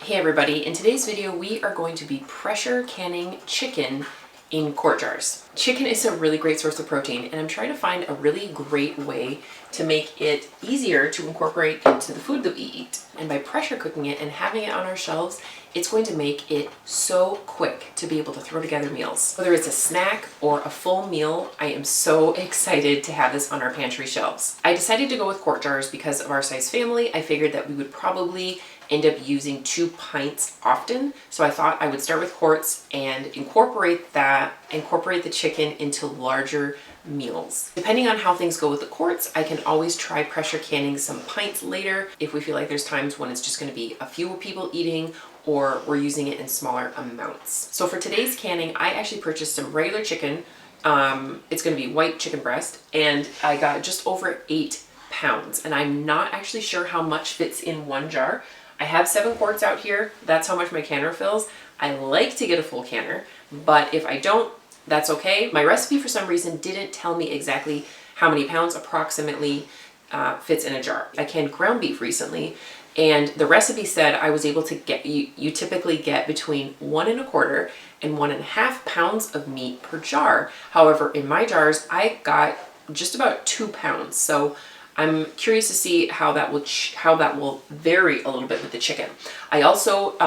Hey everybody, in today's video we are going to be pressure canning chicken in quart jars. Chicken is a really great source of protein and I'm trying to find a really great way to make it easier to incorporate into the food that we eat. And by pressure cooking it and having it on our shelves, it's going to make it so quick to be able to throw together meals. Whether it's a snack or a full meal, I am so excited to have this on our pantry shelves. I decided to go with quart jars because of our size family. I figured that we would probably end up using 2 pints often. So I thought I would start with quarts and incorporate the chicken into larger meals. Depending on how things go with the quarts, I can always try pressure canning some pints later if we feel like there's times when it's just gonna be a few people eating or we're using it in smaller amounts. So for today's canning, I actually purchased some regular chicken. It's gonna be white chicken breast, and I got just over 8 pounds. And I'm not actually sure how much fits in one jar. I have 7 quarts out here. That's how much my canner fills. I like to get a full canner, but if I don't, that's okay. My recipe for some reason didn't tell me exactly how many pounds approximately fits in a jar. I canned ground beef recently, and the recipe said I was able to get, you typically get between 1 1/4 and 1.5 pounds of meat per jar. However, in my jars, I got just about 2 pounds. So I'm curious to see how that will vary a little bit with the chicken. I also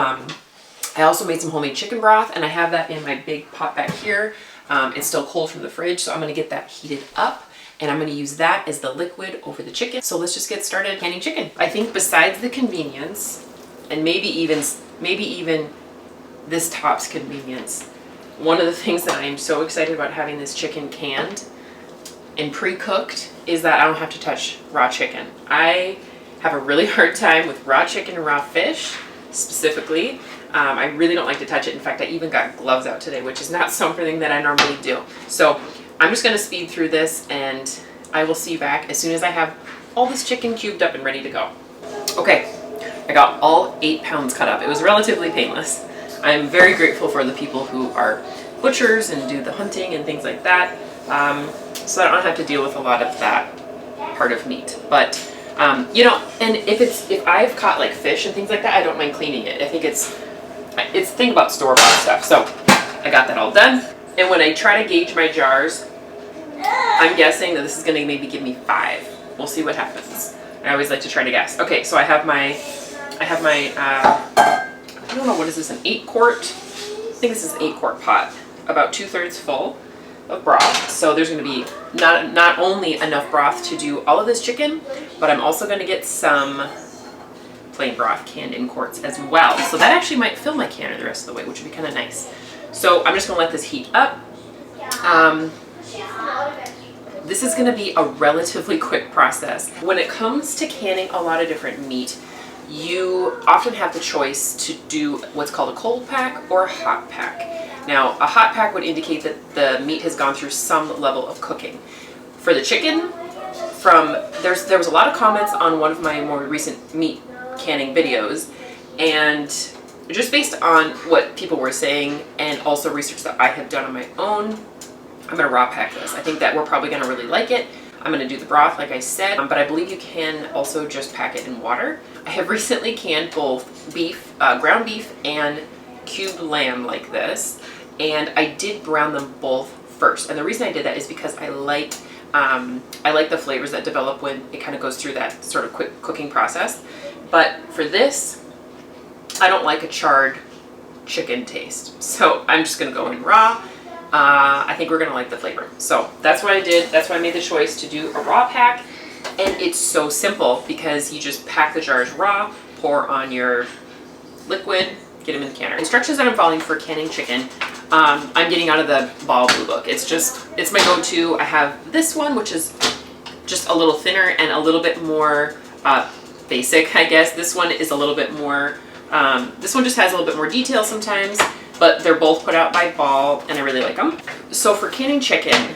made some homemade chicken broth, and I have that in my big pot back here. It's still cold from the fridge, so I'm gonna get that heated up, and I'm gonna use that as the liquid over the chicken. So let's just get started canning chicken. I think besides the convenience, and maybe even this tops convenience, one of the things that I am so excited about having this chicken canned and pre-cooked is that I don't have to touch raw chicken. I have a really hard time with raw chicken and raw fish specifically. I really don't like to touch it. In fact, I even got gloves out today, which is not something that I normally do. So I'm just gonna speed through this and I will see you back as soon as I have all this chicken cubed up and ready to go. Okay, I got all 8 pounds cut up. It was relatively painless. I'm very grateful for the people who are butchers and do the hunting and things like that. So I don't have to deal with a lot of that part of meat. But, you know, and if I've caught like fish and things like that, I don't mind cleaning it. I think it's the thing about store-bought stuff. So I got that all done. And when I try to gauge my jars, I'm guessing that this is gonna maybe give me 5. We'll see what happens. I always like to try to guess. Okay, so I have my, I don't know, what is this, an 8 quart? I think this is an 8 quart pot, about 2/3 full of broth. So there's going to be not only enough broth to do all of this chicken, but I'm also going to get some plain broth canned in quarts as well. So that actually might fill my canner the rest of the way, which would be kind of nice. So I'm just going to let this heat up. This is going to be a relatively quick process. When it comes to canning a lot of different meat, you often have the choice to do what's called a cold pack or a hot pack. Now, a hot pack would indicate that the meat has gone through some level of cooking. For the chicken, there was a lot of comments on one of my more recent meat canning videos, and just based on what people were saying and also research that I have done on my own, I'm gonna raw pack this. I think that we're probably gonna really like it. I'm gonna do the broth like I said, but I believe you can also just pack it in water. I have recently canned both beef, ground beef and cubed lamb like this, and I did brown them both first. And the reason I did that is because I like the flavors that develop when it kind of goes through that sort of quick cooking process. But for this, I don't like a charred chicken taste, so I'm just gonna go in raw. I think we're gonna like the flavor. So that's what I did. That's why I made the choice to do a raw pack. And it's so simple because you just pack the jars raw, pour on your liquid, get them in the canner. Instructions that I'm following for canning chicken, I'm getting out of the Ball Blue Book. It's my go-to. I have this one, which is just a little thinner and a little bit more basic, I guess. This one is a little bit more, this one just has a little bit more detail sometimes, but they're both put out by Ball and I really like them. So for canning chicken,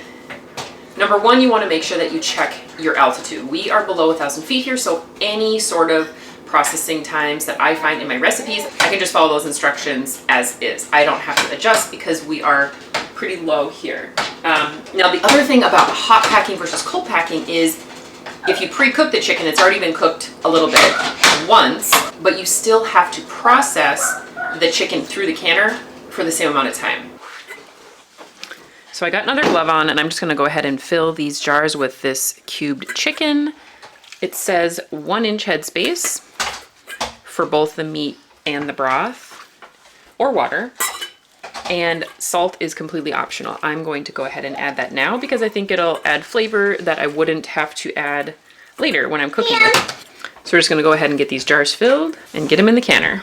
number one, you want to make sure that you check your altitude. We are below 1,000 feet here, so any sort of processing times that I find in my recipes, I can just follow those instructions as is. I don't have to adjust because we are pretty low here. Now the other thing about hot packing versus cold packing is If you pre-cook the chicken, it's already been cooked a little bit once, but you still have to process the chicken through the canner for the same amount of time. So I got another glove on, and I'm just gonna go ahead and fill these jars with this cubed chicken. It says 1 inch headspace for both the meat and the broth, or water. And salt is completely optional. I'm going to go ahead and add that now because I think it'll add flavor that I wouldn't have to add later when I'm cooking it. So we're just gonna go ahead and get these jars filled and get them in the canner.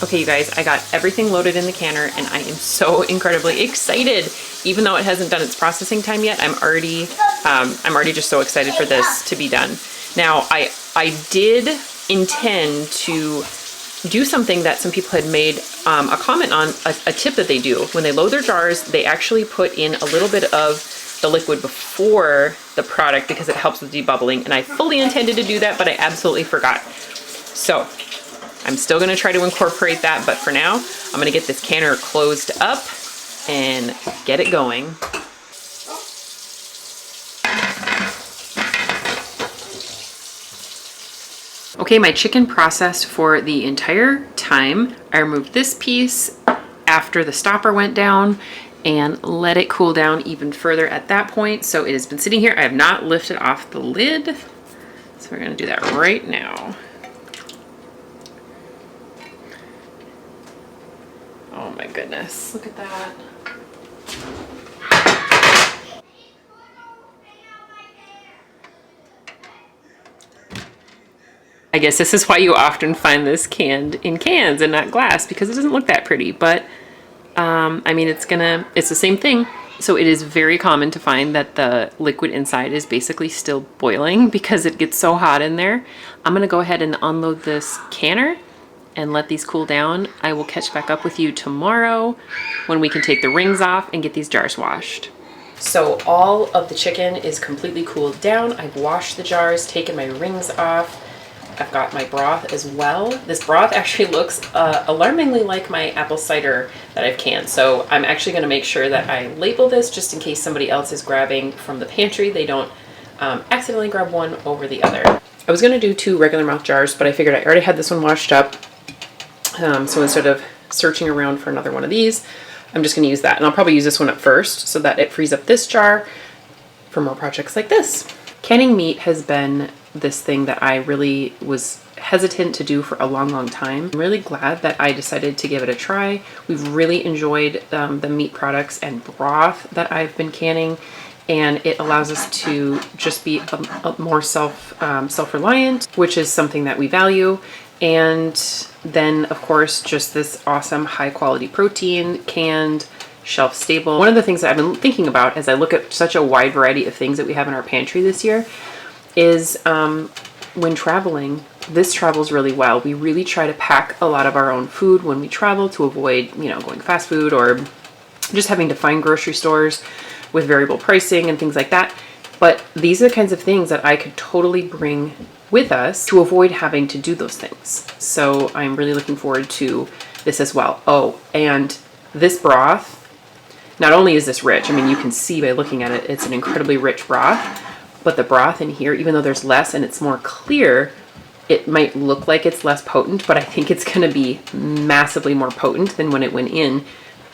Okay, you guys, I got everything loaded in the canner and I am so incredibly excited. Even though it hasn't done its processing time yet, I'm already just so excited for this to be done. Now, I did intend to do something that some people had made a comment on, a tip that they do. When they load their jars, they actually put in a little bit of the liquid before the product because it helps with debubbling. And I fully intended to do that, but I absolutely forgot. So I'm still gonna try to incorporate that, but for now, I'm gonna get this canner closed up and get it going. Okay, my chicken processed for the entire time. I removed this piece after the stopper went down and let it cool down even further at that point. So it has been sitting here. I have not lifted off the lid. So we're gonna do that right now. Oh my goodness, look at that. I guess this is why you often find this canned in cans and not glass, because it doesn't look that pretty, but I mean, it's the same thing. So it is very common to find that the liquid inside is basically still boiling because it gets so hot in there. I'm gonna go ahead and unload this canner and let these cool down. I will catch back up with you tomorrow when we can take the rings off and get these jars washed. So all of the chicken is completely cooled down. I've washed the jars, taken my rings off. I've got my broth as well. This broth actually looks alarmingly like my apple cider that I've canned. So I'm actually gonna make sure that I label this just in case somebody else is grabbing from the pantry. They don't accidentally grab one over the other. I was gonna do 2 regular mouth jars, but I figured I already had this one washed up. So instead of searching around for another one of these, I'm just gonna use that. And I'll probably use this one up first so that it frees up this jar for more projects like this. Canning meat has been this thing that I really was hesitant to do for a long time. I'm really glad that I decided to give it a try. We've really enjoyed the meat products and broth that I've been canning, and it allows us to just be a more self-reliant, which is something that we value. And then of course, just this awesome high quality protein, canned, shelf stable. One of the things that I've been thinking about as I look at such a wide variety of things that we have in our pantry this year is when traveling, this travels really well. We really try to pack a lot of our own food when we travel to avoid, you know, going fast food or just having to find grocery stores with variable pricing and things like that. But these are the kinds of things that I could totally bring with us to avoid having to do those things. So I'm really looking forward to this as well. Oh, and this broth not only is this rich, I mean, you can see by looking at it, it's an incredibly rich broth, but the broth in here, even though there's less and it's more clear, it might look like it's less potent, but I think it's gonna be massively more potent than when it went in,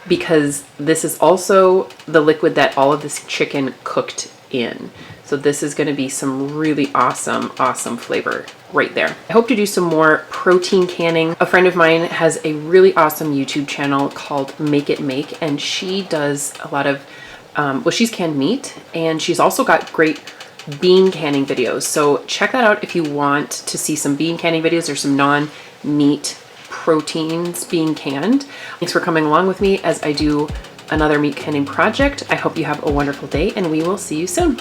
because this is also the liquid that all of this chicken cooked in. So this is gonna be some really awesome flavor right there. I hope to do some more protein canning. A friend of mine has a really awesome YouTube channel called Make It Make, and she does a lot of, well, she's canned meat, and she's also got great bean canning videos. So check that out if you want to see some bean canning videos or some non-meat proteins being canned. Thanks for coming along with me as I do another meat canning project. I hope you have a wonderful day, and we will see you soon.